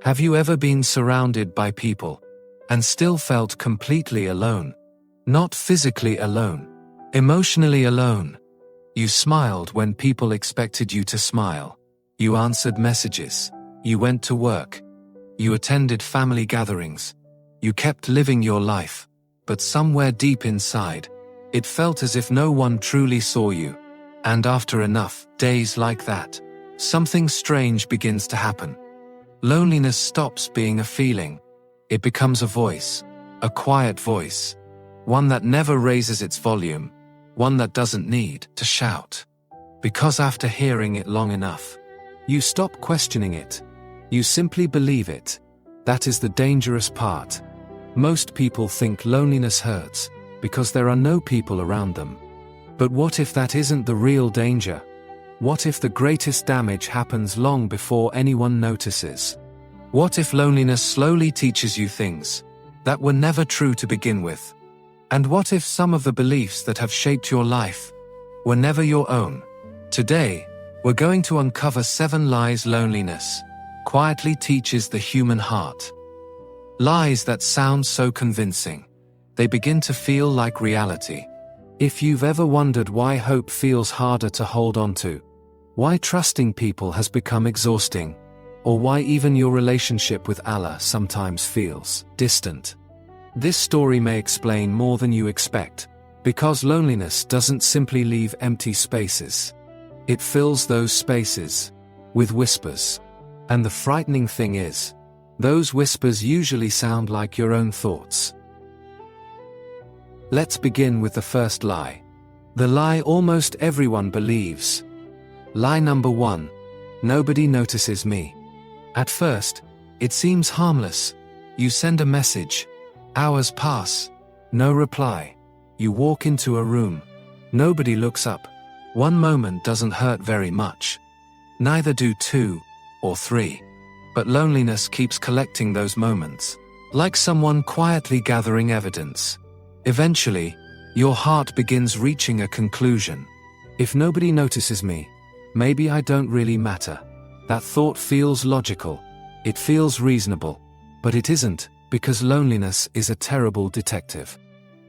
Have you ever been surrounded by people and still felt completely alone? Not physically alone, emotionally alone. You smiled when people expected you to smile. You answered messages. You went to work. You attended family gatherings. You kept living your life. But somewhere deep inside, it felt as if no one truly saw you. And after enough days like that, something strange begins to happen. Loneliness stops being a feeling. It becomes a voice, a quiet voice, one that never raises its volume, one that doesn't need to shout. Because after hearing it long enough, you stop questioning it. You simply believe it. That is the dangerous part. Most people think loneliness hurts because there are no people around them. But what if that isn't the real danger? What if the greatest damage happens long before anyone notices? What if loneliness slowly teaches you things that were never true to begin with? And what if some of the beliefs that have shaped your life were never your own? Today, we're going to uncover 7 lies loneliness quietly teaches the human heart. Lies that sound so convincing, they begin to feel like reality. If you've ever wondered why hope feels harder to hold on to, why trusting people has become exhausting, or why even your relationship with Allah sometimes feels distant, this story may explain more than you expect, because loneliness doesn't simply leave empty spaces. It fills those spaces with whispers. And the frightening thing is, those whispers usually sound like your own thoughts. Let's begin with the first lie. The lie almost everyone believes. Lie number 1. Nobody notices me. At first, it seems harmless. You send a message. Hours pass. No reply. You walk into a room. Nobody looks up. One moment doesn't hurt very much. Neither do 2 or 3. But loneliness keeps collecting those moments, like someone quietly gathering evidence. Eventually, your heart begins reaching a conclusion. If nobody notices me, maybe I don't really matter. That thought feels logical. It feels reasonable. But it isn't, because loneliness is a terrible detective.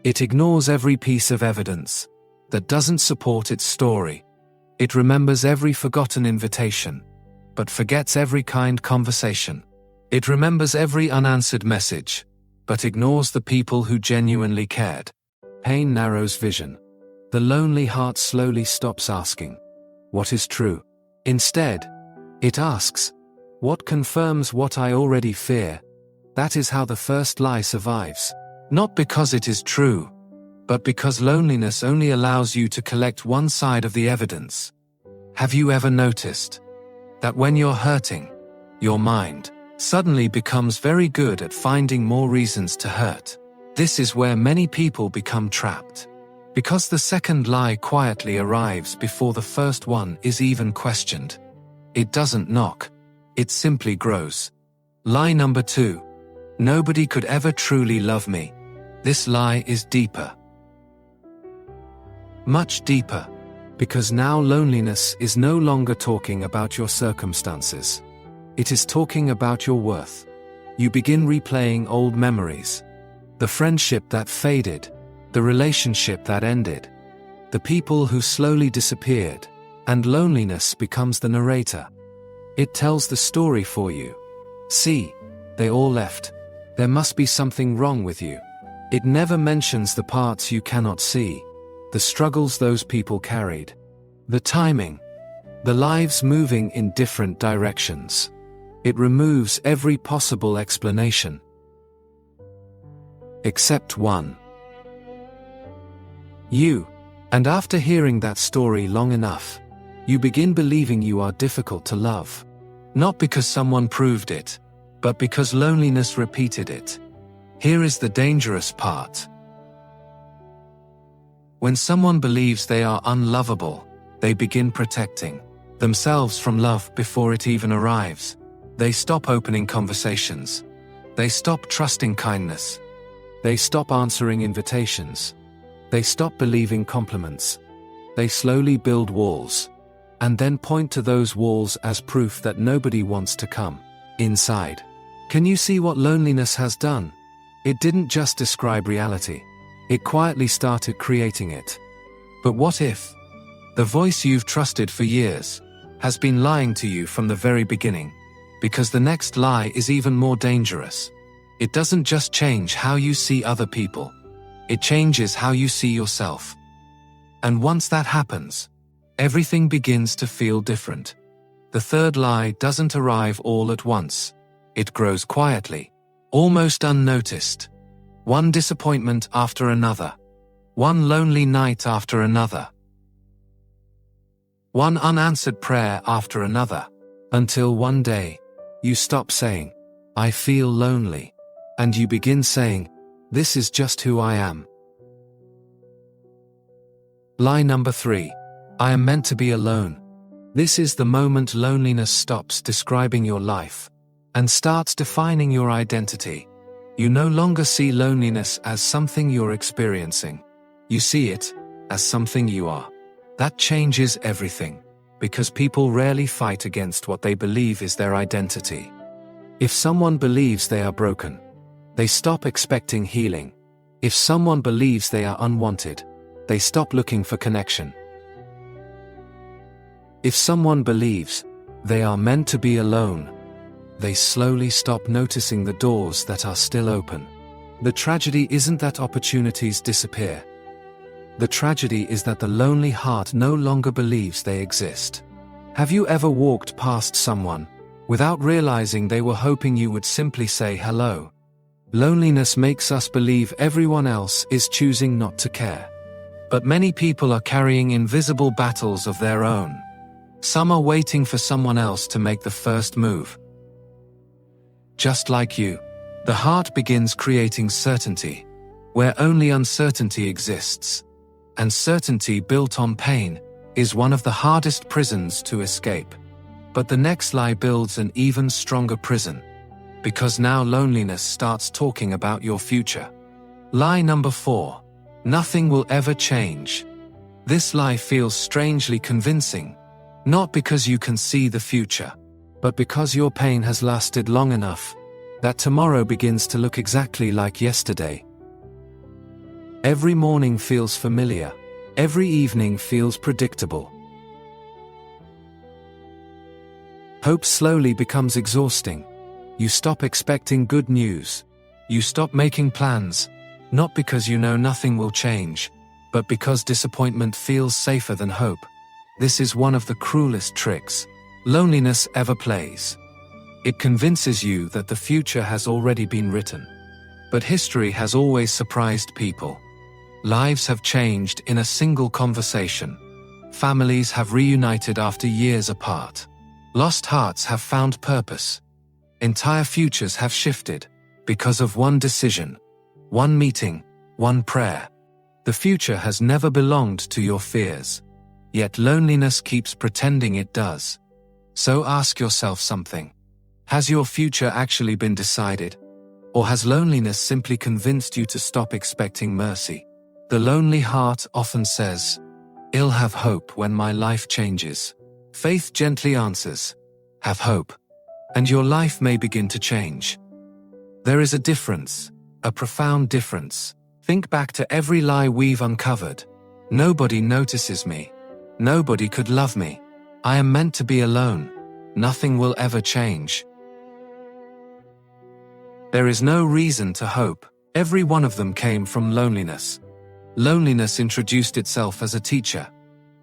It ignores every piece of evidence that doesn't support its story. It remembers every forgotten invitation, but forgets every kind conversation. It remembers every unanswered message, but ignores the people who genuinely cared. Pain narrows vision. The lonely heart slowly stops asking, "What is true?" Instead, it asks, "What confirms what I already fear?" That is how the first lie survives. Not because it is true, but because loneliness only allows you to collect one side of the evidence. Have you ever noticed that when you're hurting, your mind suddenly becomes very good at finding more reasons to hurt? This is where many people become trapped. Because the second lie quietly arrives before the first one is even questioned. It doesn't knock. It simply grows. Lie number 2. Nobody could ever truly love me. This lie is deeper. Much deeper. Because now loneliness is no longer talking about your circumstances. It is talking about your worth. You begin replaying old memories. The friendship that faded, the relationship that ended, the people who slowly disappeared, and loneliness becomes the narrator. It tells the story for you. See, they all left. There must be something wrong with you. It never mentions the parts you cannot see, the struggles those people carried, the timing, the lives moving in different directions. It removes every possible explanation. Except one. You. And after hearing that story long enough, you begin believing you are difficult to love. Not because someone proved it, but because loneliness repeated it. Here is the dangerous part. When someone believes they are unlovable, they begin protecting themselves from love before it even arrives. They stop opening conversations. They stop trusting kindness. They stop answering invitations. They stop believing compliments. They slowly build walls, and then point to those walls as proof that nobody wants to come inside. Can you see what loneliness has done? It didn't just describe reality. It quietly started creating it. But what if the voice you've trusted for years has been lying to you from the very beginning? Because the next lie is even more dangerous. It doesn't just change how you see other people. It changes how you see yourself. And once that happens, everything begins to feel different. The third lie doesn't arrive all at once. It grows quietly, almost unnoticed. One disappointment after another. One lonely night after another. One unanswered prayer after another. Until one day, you stop saying, "I feel lonely," and you begin saying, "This is just who I am." Lie number 3. I am meant to be alone. This is the moment loneliness stops describing your life and starts defining your identity. You no longer see loneliness as something you're experiencing. You see it as something you are. That changes everything, because people rarely fight against what they believe is their identity. If someone believes they are broken, they stop expecting healing. If someone believes they are unwanted, they stop looking for connection. If someone believes they are meant to be alone, they slowly stop noticing the doors that are still open. The tragedy isn't that opportunities disappear. The tragedy is that the lonely heart no longer believes they exist. Have you ever walked past someone without realizing they were hoping you would simply say hello? Loneliness makes us believe everyone else is choosing not to care. But many people are carrying invisible battles of their own. Some are waiting for someone else to make the first move. Just like you, the heart begins creating certainty, where only uncertainty exists. And certainty built on pain is one of the hardest prisons to escape. But the next lie builds an even stronger prison, because now loneliness starts talking about your future. Lie number 4. Nothing will ever change. This lie feels strangely convincing, not because you can see the future, but because your pain has lasted long enough that tomorrow begins to look exactly like yesterday. Every morning feels familiar. Every evening feels predictable. Hope slowly becomes exhausting. You stop expecting good news. You stop making plans, not because you know nothing will change, but because disappointment feels safer than hope. This is one of the cruelest tricks loneliness ever plays. It convinces you that the future has already been written. But history has always surprised people. Lives have changed in a single conversation. Families have reunited after years apart. Lost hearts have found purpose. Entire futures have shifted because of one decision, one meeting, one prayer. The future has never belonged to your fears. Yet loneliness keeps pretending it does. So ask yourself something. Has your future actually been decided? Or has loneliness simply convinced you to stop expecting mercy? The lonely heart often says, "I'll have hope when my life changes." Faith gently answers, "Have hope, and your life may begin to change." There is a difference, a profound difference. Think back to every lie we've uncovered. Nobody notices me. Nobody could love me. I am meant to be alone. Nothing will ever change. There is no reason to hope. Every one of them came from loneliness. Loneliness introduced itself as a teacher,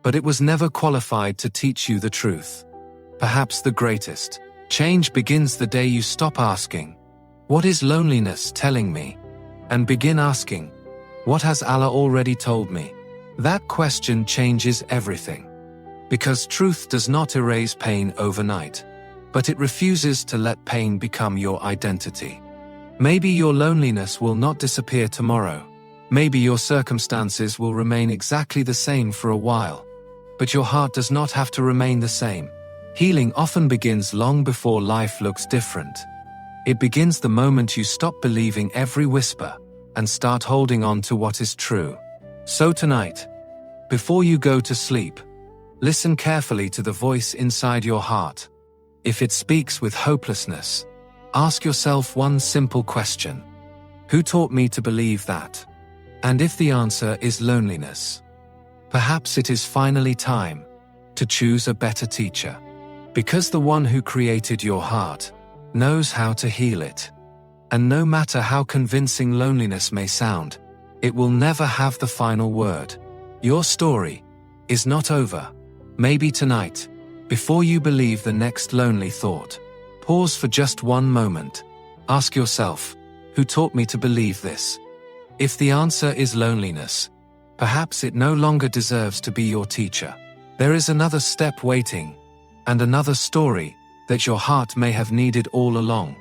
but it was never qualified to teach you the truth. Perhaps the greatest change begins the day you stop asking, "What is loneliness telling me?" and begin asking, "What has Allah already told me?" That question changes everything. Because truth does not erase pain overnight, but it refuses to let pain become your identity. Maybe your loneliness will not disappear tomorrow. Maybe your circumstances will remain exactly the same for a while. But your heart does not have to remain the same. Healing often begins long before life looks different. It begins the moment you stop believing every whisper and start holding on to what is true. So tonight, before you go to sleep, listen carefully to the voice inside your heart. If it speaks with hopelessness, Ask yourself one simple question. Who taught me to believe that? And if the answer is loneliness, perhaps it is finally time to choose a better teacher. Because the one who created your heart knows how to heal it. And no matter how convincing loneliness may sound, it will never have the final word. Your story is not over. Maybe tonight, before you believe the next lonely thought, pause for just one moment. Ask yourself, who taught me to believe this? If the answer is loneliness, perhaps it no longer deserves to be your teacher. There is another step waiting, and another story that your heart may have needed all along.